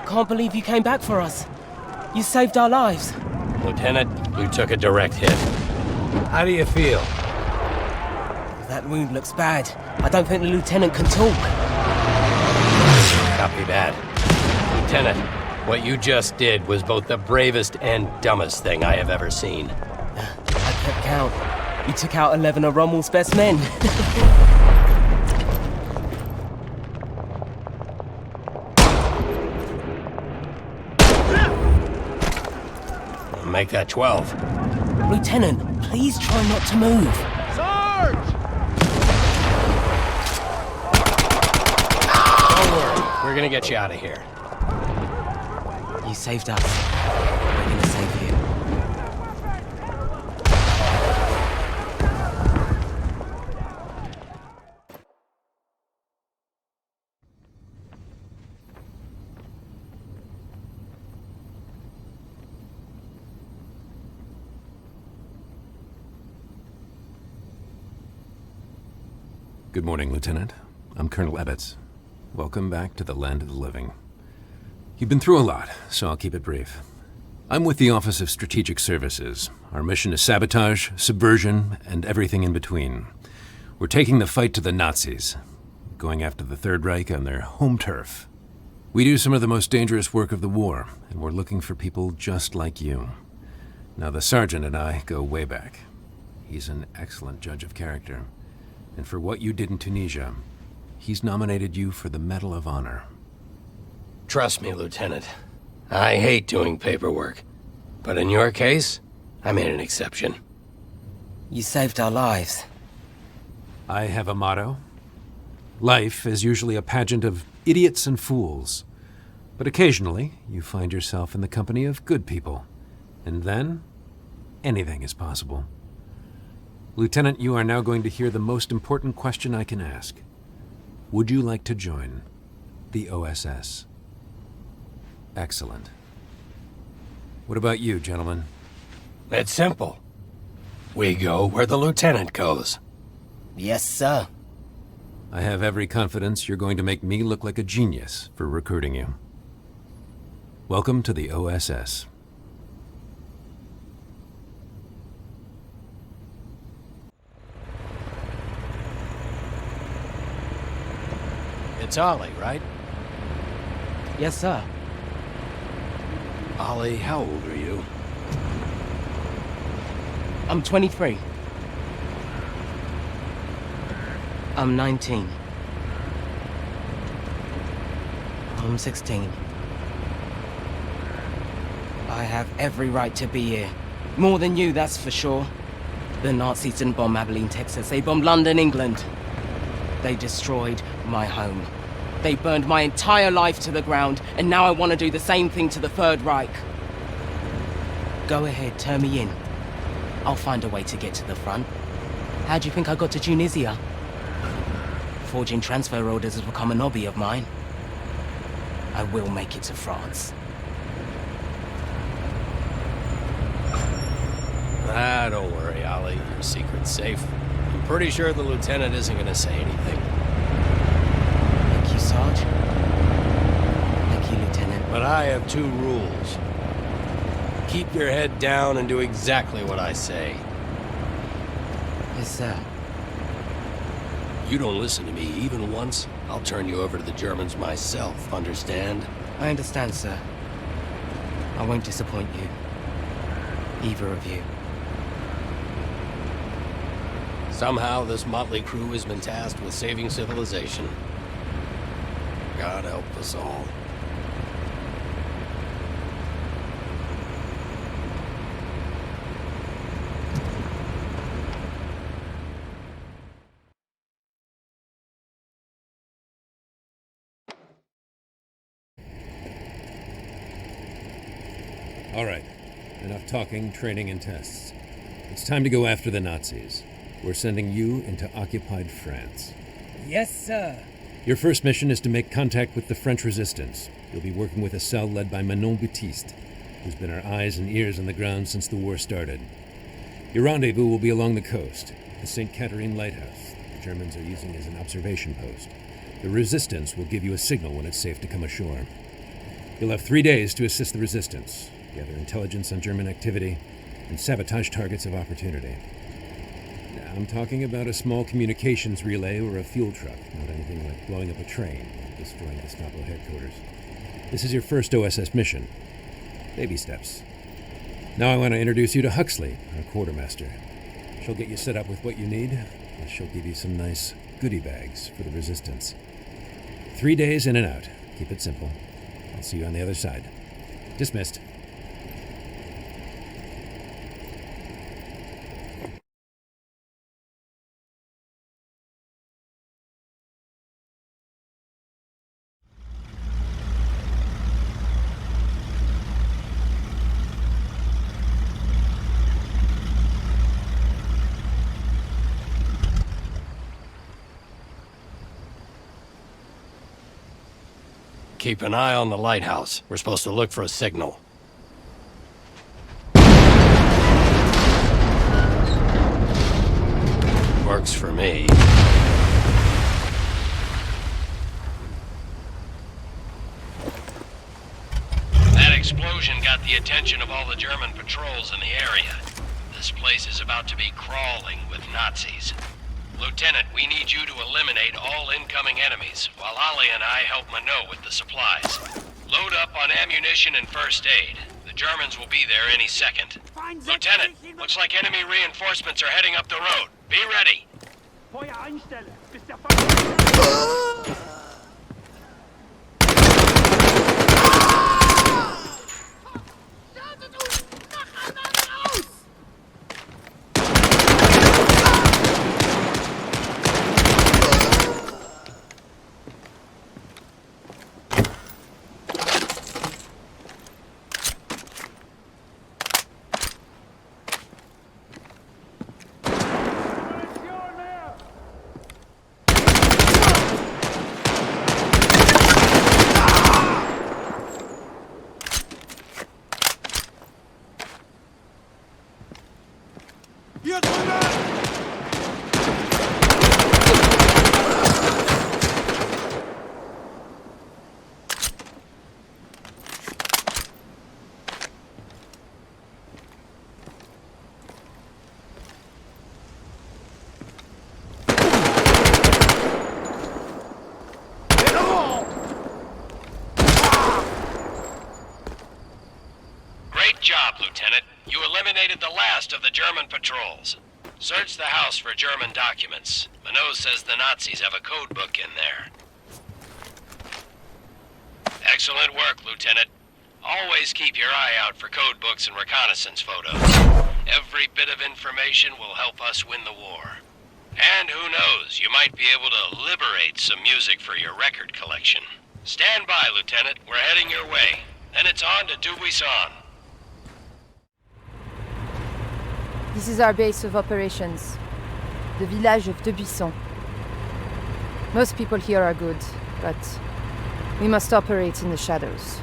Can't believe you came back for us. You saved our lives. Lieutenant, you took a direct hit. How do you feel? That wound looks bad. I don't think the lieutenant can talk. Copy that. Lieutenant, what you just did was both the bravest and dumbest thing I have ever seen. I kept count. You took out 11 of Rommel's best men. Make that 12. Lieutenant, please try not to move. Sarge! Don't worry, we're gonna get you out of here. You saved us. We're gonna save you. Good morning, Lieutenant. I'm Colonel Ebbets. Welcome back to the land of the living. You've been through a lot, so I'll keep it brief. I'm with the Office of Strategic Services. Our mission is sabotage, subversion, and everything in between. We're taking the fight to the Nazis, going after the Third Reich on their home turf. We do some of the most dangerous work of the war, and we're looking for people just like you. Now, the Sergeant and I go way back. He's an excellent judge of character. And for what you did in Tunisia, he's nominated you for the Medal of Honor. Trust me, Lieutenant. I hate doing paperwork. But in your case, I made an exception. You saved our lives. I have a motto. Life is usually a pageant of idiots and fools. But occasionally, you find yourself in the company of good people. And then, anything is possible. Lieutenant, you are now going to hear the most important question I can ask. Would you like to join the OSS? Excellent. What about you, gentlemen? It's simple. We go where the Lieutenant goes. Yes, sir. I have every confidence you're going to make me look like a genius for recruiting you. Welcome to the OSS. It's Ollie, right? Yes, sir. Ollie, how old are you? I'm 23. I'm 19. I'm 16. I have every right to be here. More than you, that's for sure. The Nazis didn't bomb Abilene, Texas. They bombed London, England. They destroyed my home. They burned my entire life to the ground, and now I want to do the same thing to the Third Reich. Go ahead, turn me in. I'll find a way to get to the front. How do you think I got to Tunisia? Forging transfer orders has become an hobby of mine. I will make it to France. Don't worry, Ollie. Your secret's safe. I'm pretty sure the Lieutenant isn't gonna say anything. Thank you, Sarge. Thank you, Lieutenant. But I have two rules. Keep your head down and do exactly what I say. Yes, sir. You don't listen to me even once, I'll turn you over to the Germans myself, understand? I understand, sir. I won't disappoint you. Either of you. Somehow this motley crew has been tasked with saving civilization. God help us all. All right. Enough talking, training, and tests. It's time to go after the Nazis. We're sending you into occupied France. Yes, sir. Your first mission is to make contact with the French resistance. You'll be working with a cell led by Manon Baptiste, who's been our eyes and ears on the ground since the war started. Your rendezvous will be along the coast, the St. Catherine Lighthouse. The Germans are using it as an observation post. The resistance will give you a signal when it's safe to come ashore. You'll have 3 days to assist the resistance, gather intelligence on German activity, and sabotage targets of opportunity. Now, I'm talking about a small communications relay or a fuel truck, not anything like blowing up a train or destroying Gestapo headquarters. This is your first OSS mission. Baby steps. Now I want to introduce you to Huxley, our quartermaster. She'll get you set up with what you need, and she'll give you some nice goodie bags for the resistance. 3 days in and out. Keep it simple. I'll see you on the other side. Dismissed. Keep an eye on the lighthouse. We're supposed to look for a signal. Works for me. That explosion got the attention of all the German patrols in the area. This place is about to be crawling with Nazis. Lieutenant, we need you to eliminate all incoming enemies, while Ollie and I help Minot with the supplies. Load up on ammunition and first aid. The Germans will be there any second. Lieutenant, looks like enemy reinforcements are heading up the road. Be ready. Feuer einstellen, bis der Feind... Great job, Lieutenant. You eliminated the last of the German patrols. Search the house for German documents. Minot says the Nazis have a code book in there. Excellent work, Lieutenant. Always keep your eye out for code books and reconnaissance photos. Every bit of information will help us win the war. And who knows, you might be able to liberate some music for your record collection. Stand by, Lieutenant. We're heading your way. Then it's on to Dubuisson. This is our base of operations, the village of Debuisson. Most people here are good, but we must operate in the shadows.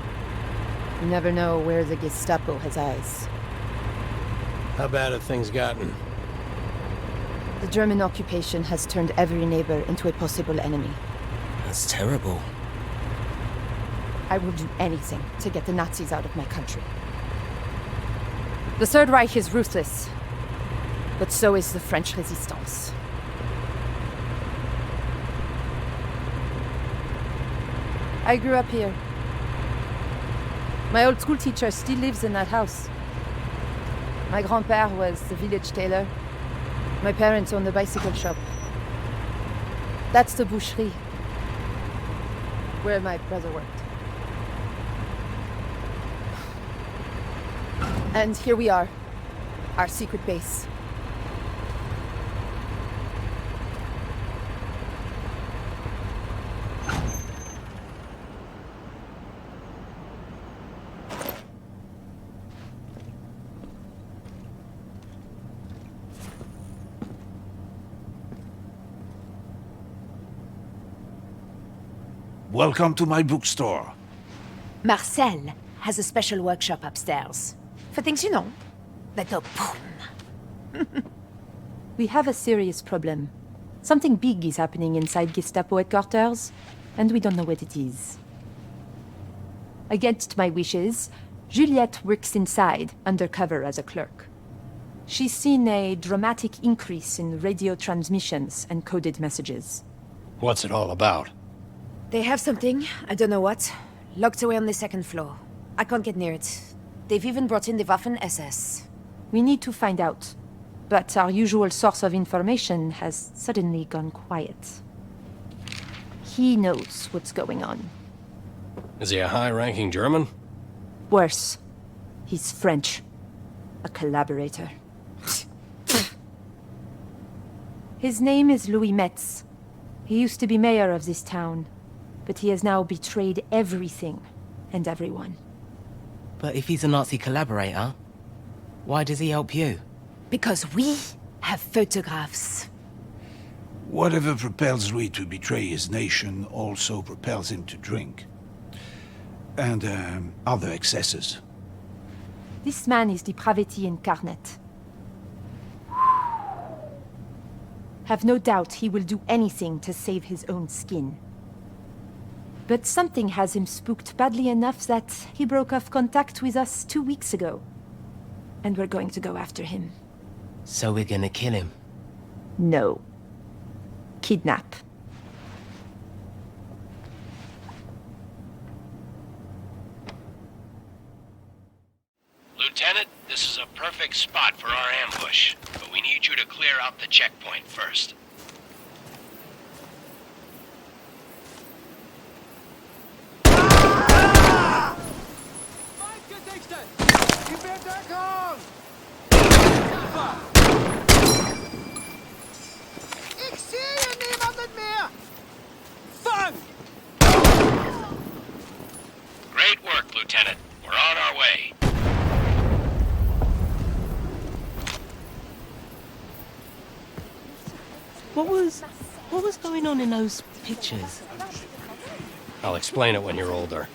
You never know where the Gestapo has eyes. How bad have things gotten? The German occupation has turned every neighbor into a possible enemy. That's terrible. I will do anything to get the Nazis out of my country. The Third Reich is ruthless, but so is the French resistance. I grew up here. My old school teacher still lives in that house. My grand-père was the village tailor. My parents owned the bicycle shop. That's the boucherie, where my brother worked. And here we are, our secret base. Welcome to my bookstore. Marcel has a special workshop upstairs. For things you know, that go boom. We have a serious problem. Something big is happening inside Gestapo headquarters, and we don't know what it is. Against my wishes, Juliette works inside, undercover as a clerk. She's seen a dramatic increase in radio transmissions and coded messages. What's it all about? They have something, I don't know what, locked away on the second floor. I can't get near it. They've even brought in the Waffen SS. We need to find out. But our usual source of information has suddenly gone quiet. He knows what's going on. Is he a high-ranking German? Worse. He's French. A collaborator. His name is Louis Metz. He used to be mayor of this town, but he has now betrayed everything and everyone. But if he's a Nazi collaborator, why does he help you? Because we have photographs. Whatever propels Louis to betray his nation also propels him to drink. And other excesses. This man is depravity incarnate. Have no doubt he will do anything to save his own skin. But something has him spooked badly enough that he broke off contact with us 2 weeks ago. And we're going to go after him. So we're gonna kill him? No. Kidnap. Lieutenant, this is a perfect spot for our ambush, but we need you to clear out the checkpoint first. Ik zie je niemand meer! Vang! Great work, Lieutenant. We're on our way. What was going on in those pictures? I'll explain it when you're older.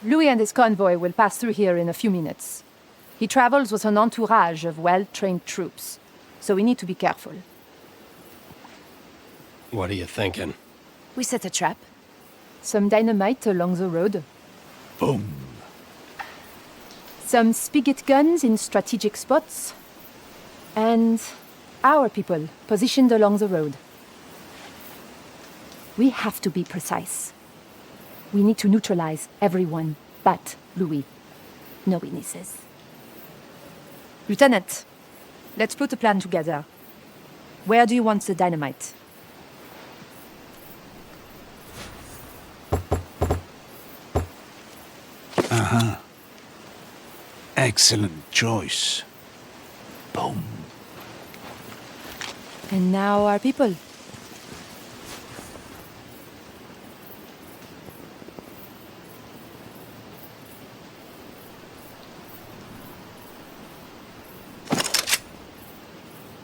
Louis and his convoy will pass through here in a few minutes. He travels with an entourage of well-trained troops, so we need to be careful. What are you thinking? We set a trap. Some dynamite along the road. Boom. Some spigot guns in strategic spots. And our people positioned along the road. We have to be precise. We need to neutralize everyone but Louis. No witnesses. Lieutenant, let's put a plan together. Where do you want the dynamite? Excellent choice. Boom. And now our people.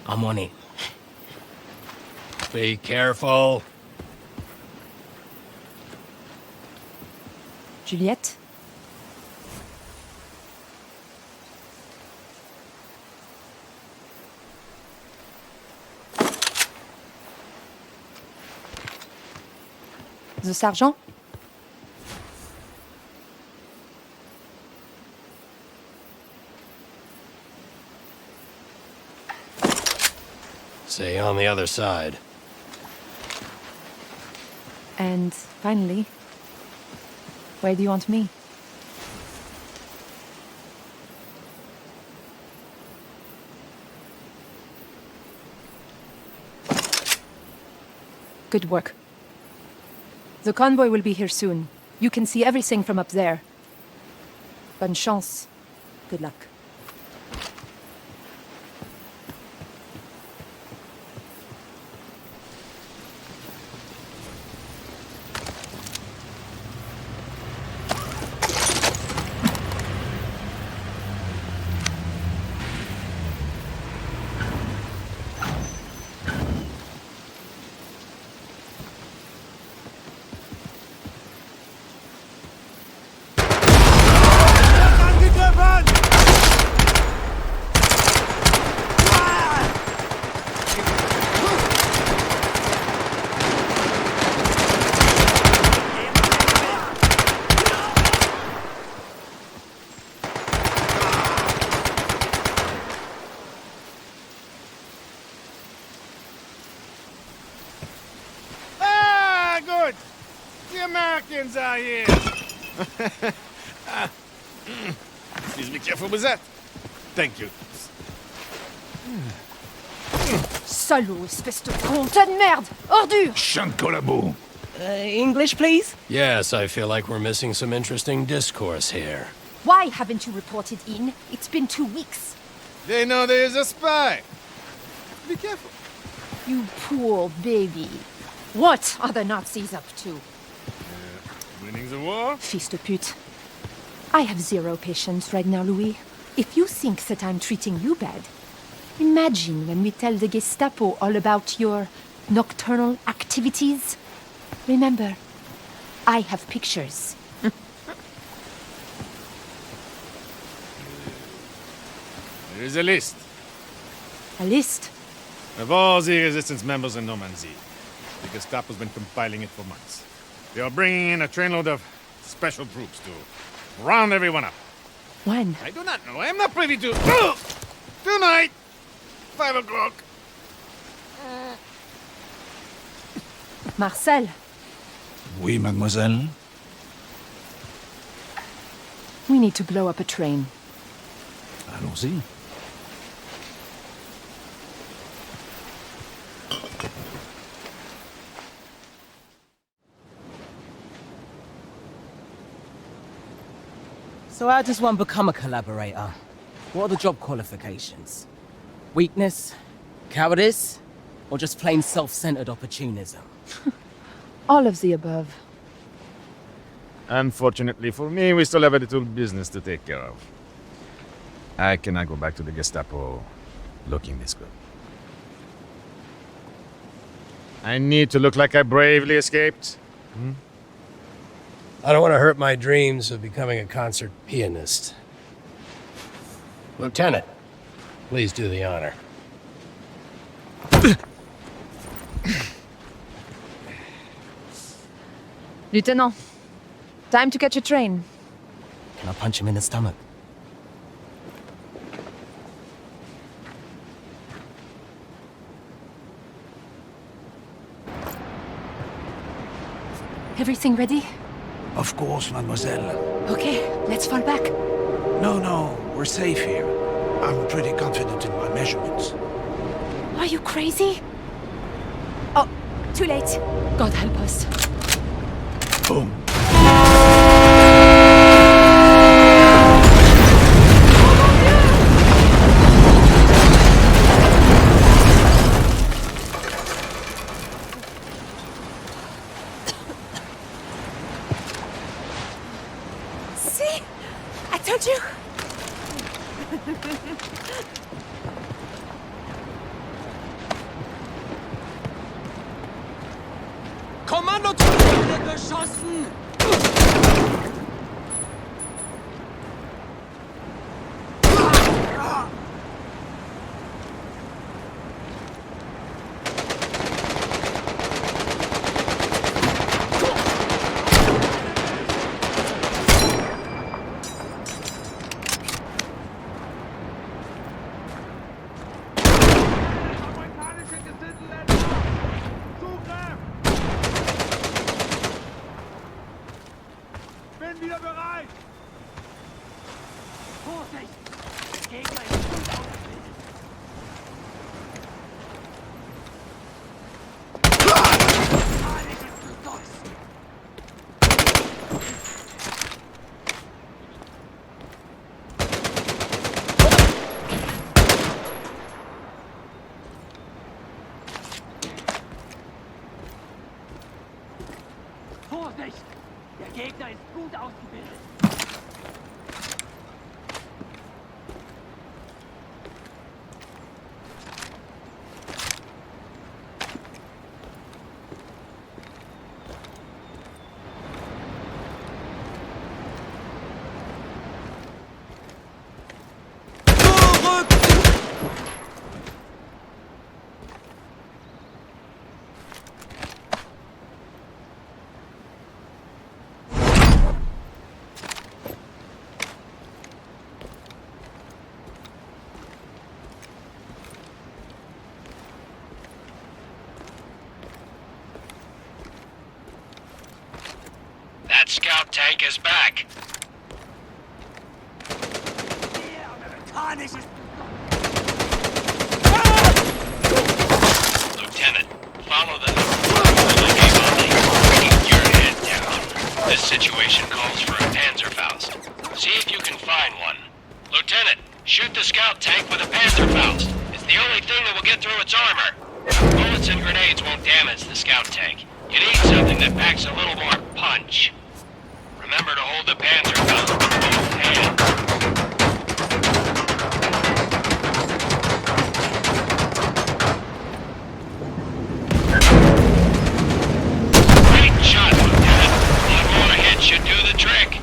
I'm on it. Be careful. Juliette? The sergeant? Stay on the other side. And finally, where do you want me? Good work. The convoy will be here soon. You can see everything from up there. Bonne chance. Good luck. good! The Americans are here! Please be careful with that. Thank you. Salaud, espèce de con, tas de merde! Ordure! Chant collabo. English, please? Yes, I feel like we're missing some interesting discourse here. Why haven't you reported in? It's been 2 weeks. They know there is a spy. Be careful. You poor baby. What are the Nazis up to? Winning the war? Fils de pute. I have zero patience right now, Louis. If you think that I'm treating you bad, imagine when we tell the Gestapo all about your nocturnal activities. Remember, I have pictures. There is a list A list? of all the resistance members in Normandy. The Gestapo's been compiling it for months. They are bringing in a trainload of special troops to round everyone up. When? I do not know. I am not privy to... Tonight! 5 o'clock. Marcel, Oui, mademoiselle. we need to blow up a train. Allons-y. So how does one become a collaborator? What are the job qualifications? Weakness? Cowardice? Or just plain self-centered opportunism? All of the above. Unfortunately for me, we still have a little business to take care of. I cannot go back to the Gestapo looking this good. I need to look like I bravely escaped. I don't want to hurt my dreams of becoming a concert pianist. Lieutenant, please do the honor. Lieutenant, time to catch a train. Can I punch him in the stomach? Everything ready? Of course, mademoiselle. Okay, let's fall back. No, we're safe here. I'm pretty confident in my measurements. Are you crazy? Oh, too late. God help us. Boom. See? I told you. Kommando geschossen! Vorsicht! Der Gegner ist gut ausgebildet. tank is back. Lieutenant, follow the... Keep your head down. This situation calls for a Panzerfaust. See if you can find one. Lieutenant, shoot the scout tank with a Panzerfaust. It's the only thing that will get through its armor. Bullets and grenades won't damage the scout tank. You need something that packs a little more punch. Remember to hold the Panzerfaust with both hands. Great shot, Lieutenant. One more hit should do the trick.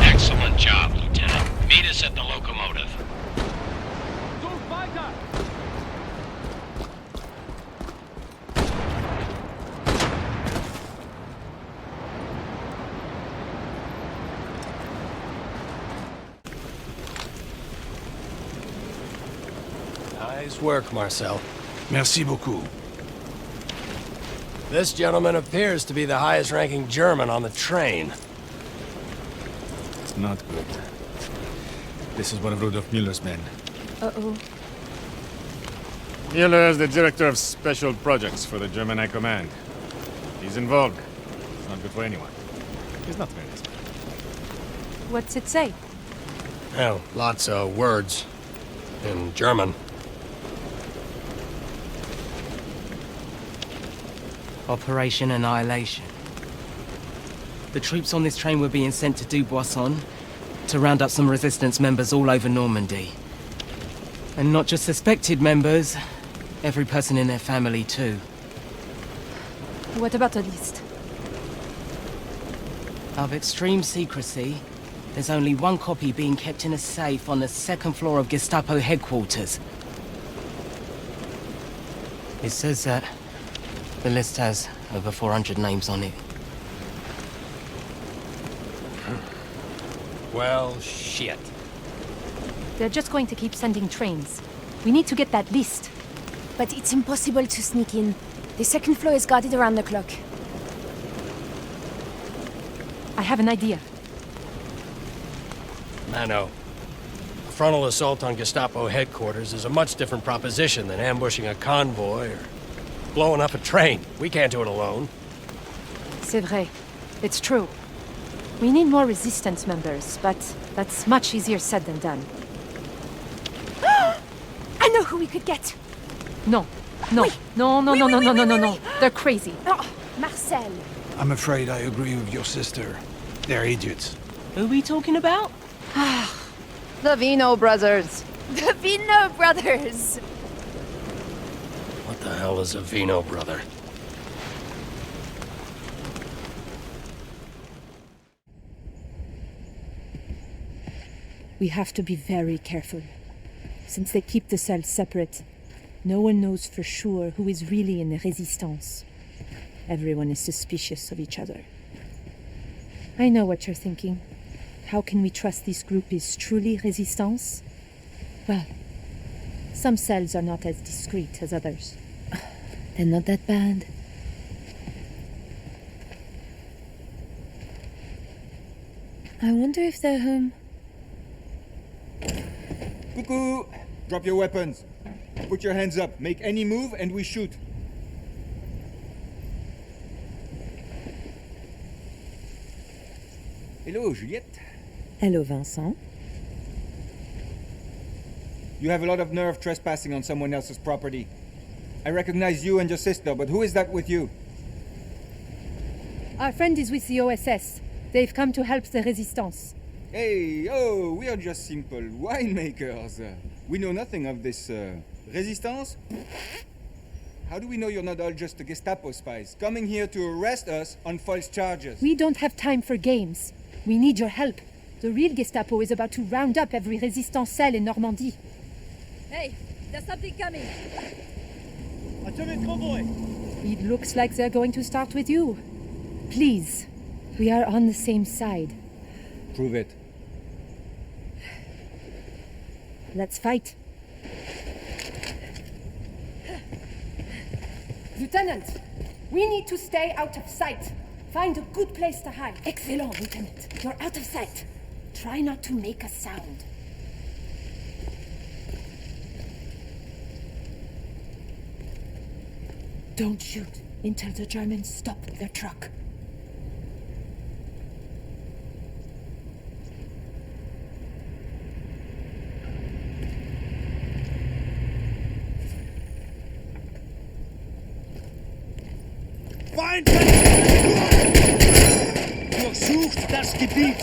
Excellent job, Lieutenant. Meet us at the locomotive. Nice work, Marcel. Merci beaucoup. This gentleman appears to be the highest-ranking German on the train. Not good. This is one of Rudolf Müller's men. Uh-oh. Müller is the director of special projects for the German High Command. He's involved. It's not good for anyone. He's not very nice. What's it say? Well, lots of words. In German. Operation Annihilation. The troops on this train were being sent to Dubuisson to round up some resistance members all over Normandy. And not just suspected members, every person in their family too. What about the list? Of extreme secrecy, there's only one copy being kept in a safe on the second floor of Gestapo headquarters. It says that the list has over 400 names on it. Well, shit. They're just going to keep sending trains. We need to get that list. But it's impossible to sneak in. The second floor is guarded around the clock. I have an idea. Mano. A frontal assault on Gestapo headquarters is a much different proposition than ambushing a convoy or blowing up a train. We can't do it alone. C'est vrai. It's true. We need more resistance members, but that's much easier said than done. I know who we could get. No. No. Oui. No, no, Oui, no, oui, no, oui, no, oui, no, no, oui, no. oui. They're crazy. Oh, Marcel. I'm afraid I agree with your sister. They're idiots. Who are we talking about? The Vino brothers. The Vino brothers. What the hell is a Vino brother? We have to be very careful. Since they keep the cells separate, no one knows for sure who is really in the Resistance. Everyone is suspicious of each other. I know what you're thinking. How can we trust this group is truly Resistance? Well, some cells are not as discreet as others. They're not that bad. I wonder if they're home. Cuckoo! Drop your weapons. Put your hands up. Make any move and we shoot. Hello, Juliette. Hello, Vincent. You have a lot of nerve trespassing on someone else's property. I recognize you and your sister, but who is that with you? Our friend is with the OSS. They've come to help the Resistance. Hey, oh, we are just simple winemakers. We know nothing of this, Resistance? How do we know you're not all just Gestapo spies, coming here to arrest us on false charges? We don't have time for games. We need your help. The real Gestapo is about to round up every Resistance cell in Normandy. Hey, there's something coming. It looks like they're going to start with you. Please, we are on the same side. Prove it. Let's fight. Lieutenant, we need to stay out of sight. Find a good place to hide. Excellent, Lieutenant. You're out of sight. Try not to make a sound. Don't shoot until the Germans stop their truck. Feind! Durchsucht das Gebiet!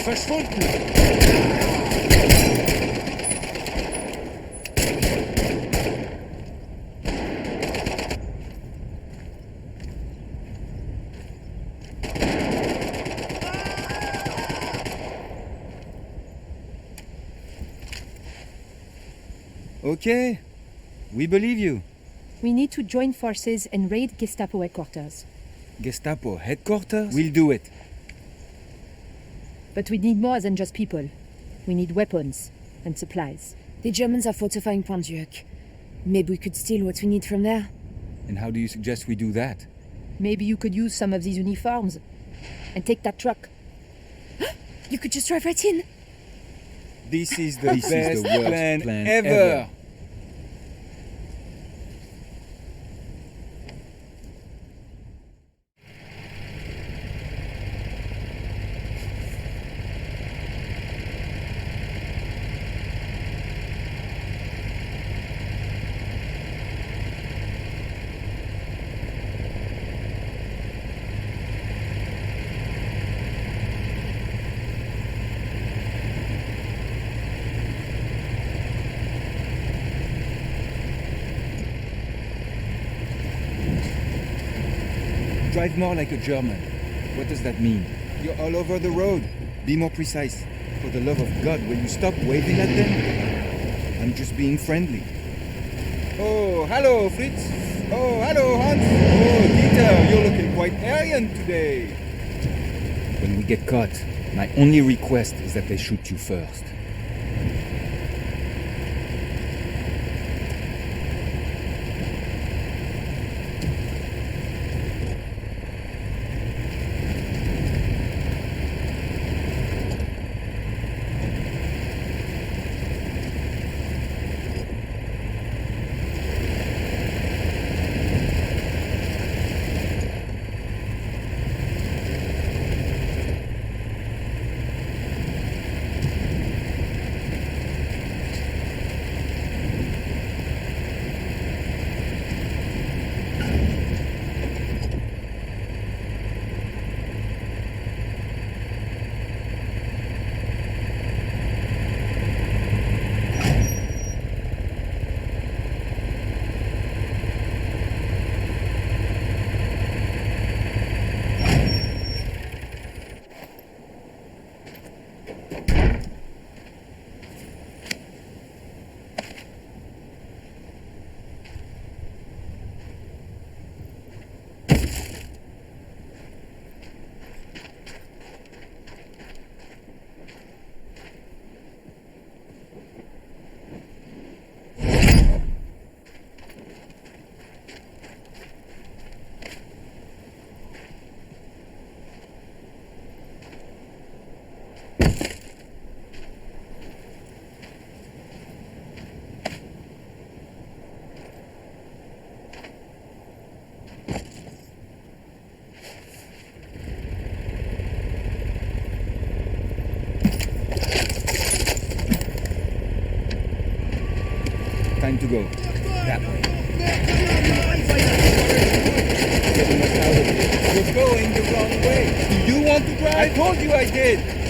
Verschwunden! Okay, we believe you. We need to join forces and raid Gestapo headquarters. Gestapo headquarters? We'll do it. But we need more than just people. We need weapons and supplies. The Germans are fortifying Pointe. Maybe we could steal what we need from there. And how do you suggest we do that? Maybe you could use some of these uniforms and take that truck. You could just drive right in. This is the best plan ever. Drive more like a German. What does that mean? You're all over the road. Be more precise. For the love of God, will you stop waving at them? I'm just being friendly. Oh, hello, Fritz. Oh, hello, Hans. Oh, Dieter, you're looking quite arrogant today. When we get caught, my only request is that they shoot you first. Time to go. That way. You're going the wrong way. Do you want to drive? I told you I did.